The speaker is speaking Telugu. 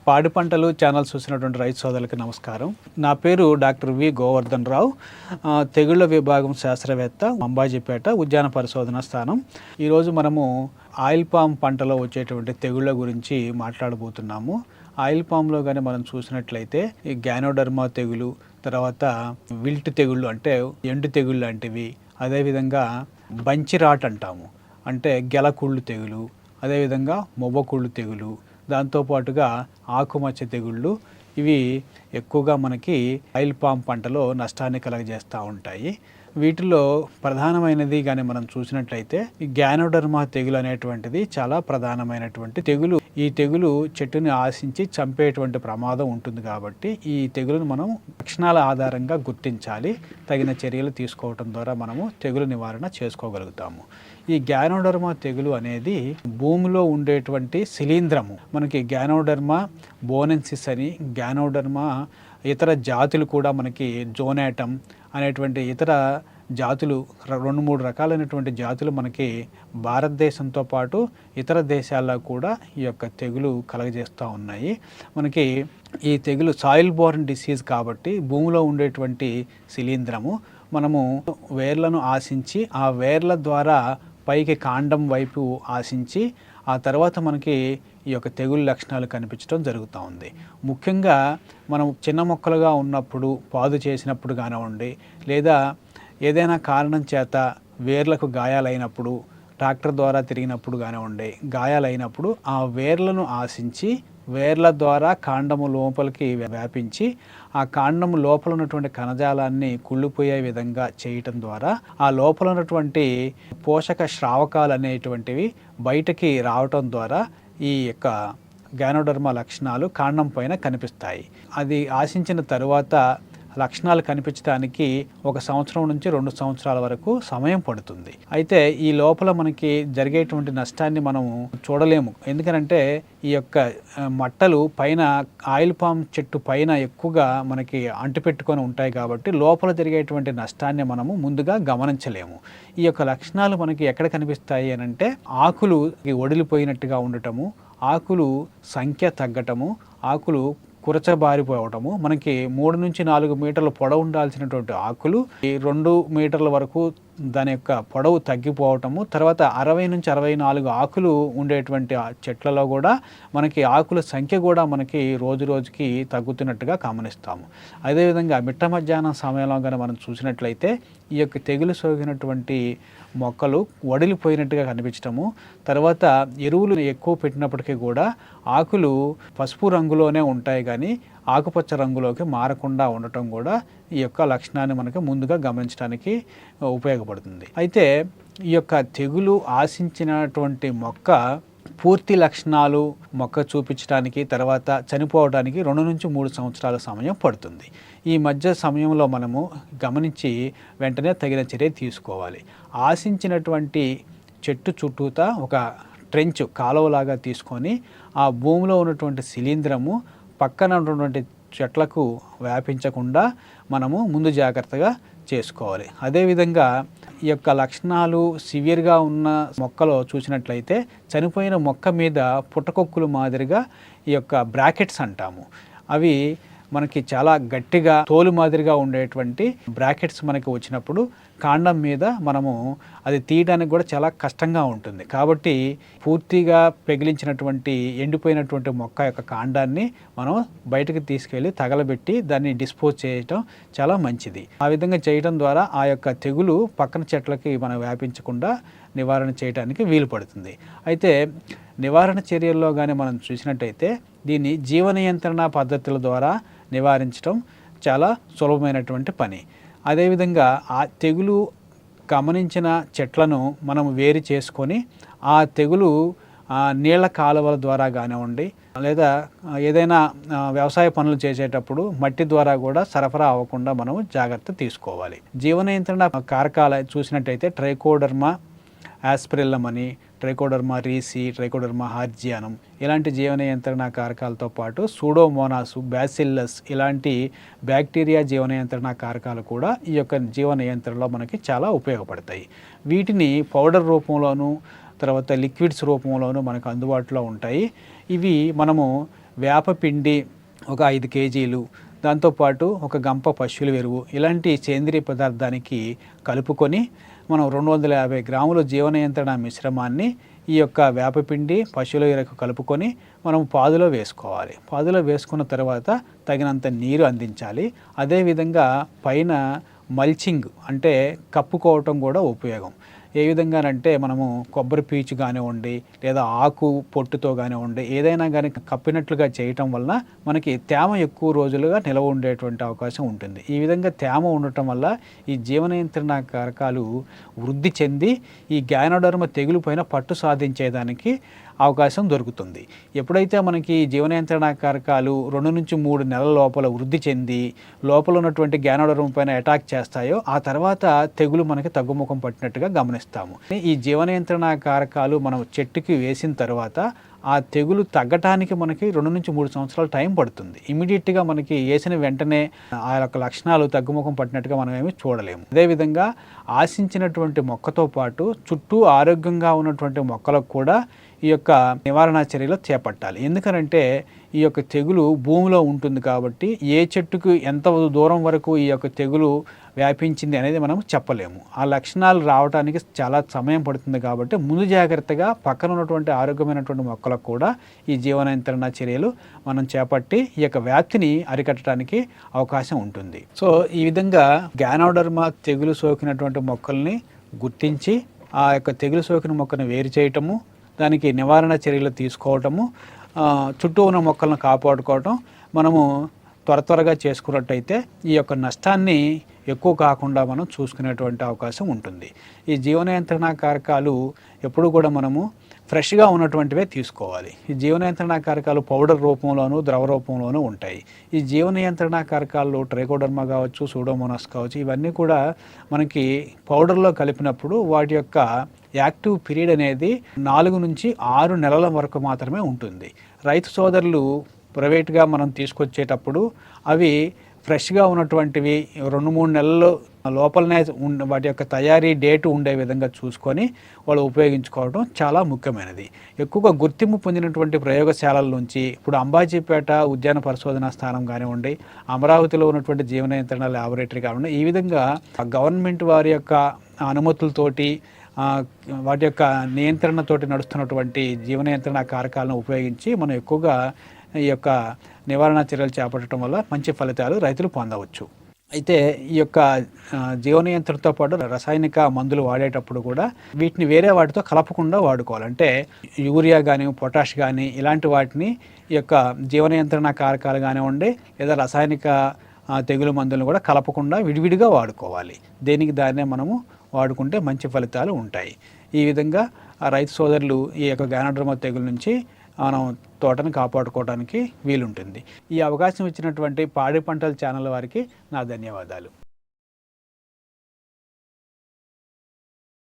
పాడి పంటలు ఛానల్ చూసినటువంటి రైతు సోదరులకు నమస్కారం. నా పేరు డాక్టర్ వి గోవర్ధన్ రావు, తెగుళ్ల విభాగం శాస్త్రవేత్త, అంబాజీపేట ఉద్యాన పరిశోధన స్థానం. ఈరోజు మనము ఆయిల్ పామ్ పంటలో వచ్చేటువంటి తెగుళ్ల గురించి మాట్లాడబోతున్నాము. ఆయిల్ పామ్లో కానీ మనం చూసినట్లయితే ఈ గ్యానోడర్మా తెగులు, తర్వాత విల్ట్ తెగుళ్ళు అంటే ఎండు తెగుళ్ళు లాంటివి, అదేవిధంగా బంచిరాట్ అంటాము అంటే గెలకుళ్ళు తెగులు, అదేవిధంగా మొవ్వకుళ్ళు తెగులు, దాంతోపాటుగా ఆకుమచ్చ తెగుళ్ళు, ఇవి ఎక్కువగా మనకి ఆయిల్ పామ్ పంటలో నష్టాన్ని కలగజేస్తూ ఉంటాయి. వీటిలో ప్రధానమైనది కానీ మనం చూసినట్లయితే ఈ గ్యానోడర్మా తెగులు అనేటువంటిది చాలా ప్రధానమైనటువంటి తెగులు. ఈ తెగులు చెట్టుని ఆశించి చంపేటువంటి ప్రమాదం ఉంటుంది కాబట్టి ఈ తెగులును మనం లక్షణాల ఆధారంగా గుర్తించాలి. తగిన చర్యలు తీసుకోవటం ద్వారా మనము తెగులు నివారణ చేసుకోగలుగుతాము. ఈ గ్యానోడర్మా తెగులు అనేది భూమిలో ఉండేటువంటి శిలీంధ్రము. మనకి గ్యానోడర్మా బోనెన్సిస్ అని, గ్యానోడర్మా ఇతర జాతులు కూడా మనకి జోనాటం అనేటువంటి ఇతర జాతులు 2-3 రకాలైనటువంటి జాతులు మనకి భారతదేశంతో పాటు ఇతర దేశాల్లో కూడా ఈ యొక్క తెగులు కలగజేస్తూ ఉన్నాయి. మనకి ఈ తెగులు సాయిల్ బోర్న్ డిసీజ్ కాబట్టి భూమిలో ఉండేటువంటి శిలీంధ్రము మనము వేర్లను ఆశించి ఆ వేర్ల ద్వారా పైకి కాండం వైపు ఆశించి ఆ తర్వాత మనకి ఈ యొక్క తెగులు లక్షణాలు కనిపించడం జరుగుతూ ఉంది. ముఖ్యంగా మనం చిన్న మొక్కలుగా ఉన్నప్పుడు పాదు చేసినప్పుడు కానివ్వండి, లేదా ఏదైనా కారణం చేత వేర్లకు గాయాలైనప్పుడు, ట్రాక్టర్ ద్వారా తిరిగినప్పుడు కానివ్వండి, గాయాలైనప్పుడు ఆ వేర్లను ఆశించి వేర్ల ద్వారా కాండము లోపలికి వ్యాపించి ఆ కాండము లోపల ఉన్నటువంటి కణజాలాన్ని కుళ్ళిపోయే విధంగా చేయటం ద్వారా ఆ లోపల ఉన్నటువంటి పోషక శ్రావకాలు అనేటువంటివి బయటకి రావటం ద్వారా ఈ యొక్క గ్యానోడర్మా లక్షణాలు కాండం పైన కనిపిస్తాయి. అది ఆశించిన తరువాత లక్షణాలు కనిపించడానికి 1 సంవత్సరం నుంచి 2 సంవత్సరాల వరకు సమయం పడుతుంది. అయితే ఈ లోపల మనకి జరిగేటువంటి నష్టాన్ని మనం చూడలేము. ఎందుకంటే ఈ యొక్క మట్టలు పైన ఆయిల్ పామ్ చెట్టు పైన ఎక్కువగా మనకి అంటుపెట్టుకొని ఉంటాయి కాబట్టి లోపల జరిగేటువంటి నష్టాన్ని మనము ముందుగా గమనించలేము. ఈ యొక్క లక్షణాలు మనకి ఎక్కడ కనిపిస్తాయి అని అంటే ఆకులు ఒడిలిపోయినట్టుగా ఉండటము, ఆకులు సంఖ్య తగ్గటము, ఆకులు కురచబారిపోవటము, మనకి 3 నుంచి 4 మీటర్ల పొడవు ఉండాల్సినటువంటి ఆకులు 2 మీటర్ల వరకు దాని యొక్క పొడవు తగ్గిపోవటము, తర్వాత 60 నుంచి 64 ఆకులు ఉండేటువంటి చెట్లలో కూడా మనకి ఆకుల సంఖ్య కూడా మనకి రోజు రోజుకి తగ్గుతున్నట్టుగా గమనిస్తాము. అదేవిధంగా మిట్ట మధ్యాహ్నం సమయంలో కానీ మనం చూసినట్లయితే ఈ యొక్క తెగులు సోకినటువంటి మొక్కలు వడిలిపోయినట్టుగా కనిపించటము, తర్వాత ఎరువులు ఎక్కువ పెట్టినప్పటికీ కూడా ఆకులు పసుపు రంగులోనే ఉంటాయి కానీ ఆకుపచ్చ రంగులోకి మారకుండా ఉండటం కూడా ఈ యొక్క లక్షణాన్ని మనకు ముందుగా గమనించడానికి ఉపయోగపడుతుంది. అయితే ఈ యొక్క తెగులు ఆశించినటువంటి మొక్క పూర్తి లక్షణాలు మొక్క చూపించడానికి తర్వాత చనిపోవడానికి 2 నుంచి 3 సంవత్సరాల సమయం పడుతుంది. ఈ మధ్య సమయంలో మనము గమనించి వెంటనే తగిన చర్య తీసుకోవాలి. ఆశించినటువంటి చెట్టు చుట్టూతా ఒక ట్రెంచ్ కాలువలాగా తీసుకొని ఆ భూమిలో ఉన్నటువంటి శిలీంధ్రము పక్కన ఉన్నటువంటి చెట్లకు వ్యాపించకుండా మనము ముందు జాగ్రత్తగా చేసుకోవాలి. అదేవిధంగా ఈ యొక్క లక్షణాలు సివియర్గా ఉన్న మొక్కలో చూసినట్లయితే చనిపోయిన మొక్క మీద పుట్టకొక్కులు మాదిరిగా ఈ యొక్క బ్రాకెట్స్ అంటాము, అవి మనకి చాలా గట్టిగా తోలు మాదిరిగా ఉండేటువంటి బ్రాకెట్స్ మనకి వచ్చినప్పుడు కాండం మీద మనము అది తీయడానికి కూడా చాలా కష్టంగా ఉంటుంది. కాబట్టి పూర్తిగా పెగిలించినటువంటి ఎండిపోయినటువంటి మొక్క యొక్క కాండాన్ని మనం బయటకు తీసుకెళ్ళి తగలబెట్టి దాన్ని డిస్పోజ్ చేయటం చాలా మంచిది. ఆ విధంగా చేయడం ద్వారా ఆ యొక్క తెగులు పక్కన చెట్లకి మనం వ్యాపించకుండా నివారణ చేయడానికి వీలు పడుతుంది. అయితే నివారణ చర్యల్లో కానీ మనం చూసినట్టయితే దీన్ని జీవ నియంత్రణ పద్ధతుల ద్వారా నివారించడం చాలా సులభమైనటువంటి పని. అదేవిధంగా ఆ తెగులు గమనించిన చెట్లను మనం వేరు చేసుకొని ఆ తెగులు నీళ్ల కాలువల ద్వారా కానివ్వండి, లేదా ఏదైనా వ్యవసాయ పనులు చేసేటప్పుడు మట్టి ద్వారా కూడా సరఫరా అవ్వకుండా మనం జాగ్రత్త తీసుకోవాలి. జీవ నియంత్రణ కారకాలు చూసినట్టయితే ట్రైకోడర్మా ఆస్పిరిల్లం అని, ట్రైకోడర్మా రీసి, ట్రైకోడర్మా హార్జియానం ఇలాంటి జీవ నియంత్రణ కారకాలతో పాటు సూడోమోనాస్, బ్యాసిల్లస్ ఇలాంటి బ్యాక్టీరియా జీవ నియంత్రణ కారకాలు కూడా ఈ యొక్క జీవ నియంత్రణలో మనకి చాలా ఉపయోగపడతాయి. వీటిని పౌడర్ రూపంలోనూ తర్వాత లిక్విడ్స్ రూపంలోనూ మనకు అందుబాటులో ఉంటాయి. ఇవి మనము వేపపిండి ఒక 5 కేజీలు, దాంతోపాటు ఒక గంప పశువుల ఎరువు ఇలాంటి సేంద్రియ పదార్థానికి కలుపుకొని మనం 250 గ్రాముల జీవ నియంత్రణ మిశ్రమాన్ని ఈ యొక్క వేపపిండి పశువుల ఎరువు కలుపుకొని మనం పాదులో వేసుకోవాలి. పాదులో వేసుకున్న తర్వాత తగినంత నీరు అందించాలి. అదేవిధంగా పైన మల్చింగ్ అంటే కప్పుకోవటం కూడా ఉపయోగం. ఏ విధంగానంటే మనము కొబ్బరి పీచు కానివ్వండి లేదా ఆకు పొట్టుతో కానివ్వండి ఏదైనా కానీ కప్పినట్లుగా చేయటం వలన మనకి తేమ ఎక్కువ రోజులుగా నిలవ ఉండేటువంటి అవకాశం ఉంటుంది. ఈ విధంగా తేమ ఉండటం వల్ల ఈ జీవ నియంత్రణ కారకాలు వృద్ధి చెంది ఈ గ్యానోడర్మా తెగులు పైన పట్టు సాధించేదానికి అవకాశం దొరుకుతుంది. ఎప్పుడైతే మనకి జీవ నియంత్రణ కారకాలు 2 నుంచి 3 నెలల లోపల వృద్ధి చెంది లోపల ఉన్నటువంటి గ్యానోడర్మా పైన అటాక్ చేస్తాయో ఆ తర్వాత తెగులు మనకి తగ్గుముఖం పట్టినట్టుగా గమనిస్తాము. ఈ జీవ నియంత్రణ కారకాలు మనం చెట్టుకి వేసిన తర్వాత ఆ తెగులు తగ్గటానికి మనకి 2 నుంచి 3 సంవత్సరాలు టైం పడుతుంది. ఇమీడియట్గా మనకి వేసిన వెంటనే ఆ యొక్క లక్షణాలు తగ్గుముఖం పట్టినట్టుగా మనం ఏమి చూడలేము. అదేవిధంగా ఆశించినటువంటి మొక్కతో పాటు చుట్టూ ఆరోగ్యంగా ఉన్నటువంటి మొక్కలకు కూడా ఈ యొక్క నివారణ చర్యలు చేపట్టాలి. ఎందుకనంటే ఈ యొక్క తెగులు భూమిలో ఉంటుంది కాబట్టి ఏ చెట్టుకు ఎంత దూరం వరకు ఈ యొక్క తెగులు వ్యాపించింది అనేది మనం చెప్పలేము. ఆ లక్షణాలు రావడానికి చాలా సమయం పడుతుంది కాబట్టి ముందు జాగ్రత్తగా పక్కన ఉన్నటువంటి ఆరోగ్యమైనటువంటి మొక్కలకు కూడా ఈ జీవ నియంత్రణ చర్యలు మనం చేపట్టి ఈ యొక్క వ్యాప్తిని అరికట్టడానికి అవకాశం ఉంటుంది. సో ఈ విధంగా గ్యానోడర్మా తెగులు సోకినటువంటి మొక్కల్ని గుర్తించి ఆ యొక్క తెగులు సోకిన మొక్కను వేరు చేయటము, దానికి నివారణ చర్యలు తీసుకోవటము, చుట్టూ ఉన్న మొక్కలను కాపాడుకోవటం మనము త్వరగా చేసుకున్నట్టయితే ఈ యొక్క నష్టాన్ని ఎక్కువ కాకుండా మనం చూసుకునేటువంటి అవకాశం ఉంటుంది. ఈ జీవ నియంత్రణ కారకాలు ఎప్పుడు కూడా మనము ఫ్రెష్గా ఉన్నటువంటివే తీసుకోవాలి. ఈ జీవ నియంత్రణ కారకాలు పౌడర్ రూపంలోనూ ద్రవ రూపంలోనూ ఉంటాయి. ఈ జీవ నియంత్రణ కారకాలు ట్రైకోడర్మా కావచ్చు, సూడోమోనాస్ కావచ్చు, ఇవన్నీ కూడా మనకి పౌడర్లో కలిపినప్పుడు వాటి యొక్క యాక్టివ్ పీరియడ్ అనేది 4 నుంచి 6 నెలల వరకు మాత్రమే ఉంటుంది. రైతు సోదరులు ప్రైవేట్గా మనం తీసుకొచ్చేటప్పుడు అవి ఫ్రెష్గా ఉన్నటువంటివి 2-3 నెలలు లోపలనే వాటి యొక్క తయారీ డేటు ఉండే విధంగా చూసుకొని వాళ్ళు ఉపయోగించుకోవడం చాలా ముఖ్యమైనది. ఎక్కువగా గుర్తింపు పొందినటువంటి ప్రయోగశాలల నుంచి ఇప్పుడు అంబాజీపేట ఉద్యాన పరిశోధనా స్థానం కానివ్వండి, అమరావతిలో ఉన్నటువంటి జీవ నియంత్రణ ల్యాబొరేటరీ కానివ్వండి, ఈ విధంగా గవర్నమెంట్ వారి యొక్క అనుమతులతోటి వాటి యొక్క నియంత్రణతోటి నడుస్తున్నటువంటి జీవ నియంత్రణ కారకాలను ఉపయోగించి మనం ఎక్కువగా ఈ యొక్క నివారణ చర్యలు చేపట్టడం వల్ల మంచి ఫలితాలు రైతులు పొందవచ్చు. అయితే ఈ యొక్క జీవ నియంత్రణతో పాటు రసాయనిక మందులు వాడేటప్పుడు కూడా వీటిని వేరే వాటితో కలపకుండా వాడుకోవాలి. అంటే యూరియా కానీ పొటాష్ కానీ ఇలాంటి వాటిని ఈ యొక్క జీవ నియంత్రణ కారకాలు కానివ్వండి లేదా రసాయనిక తెగులు మందులను కూడా కలపకుండా విడివిడిగా వాడుకోవాలి. దేనికి దాన్నే మనము వాడుకుంటే మంచి ఫలితాలు ఉంటాయి. ఈ విధంగా రైతు సోదరులు ఈ యొక్క గ్యానోడర్మా తెగులు నుంచి మనం తోటను కాపాడుకోవడానికి వీలుంటుంది. ఈ అవకాశం ఇచ్చినటువంటి పాడి పంటల ఛానల్ వారికి నా ధన్యవాదాలు.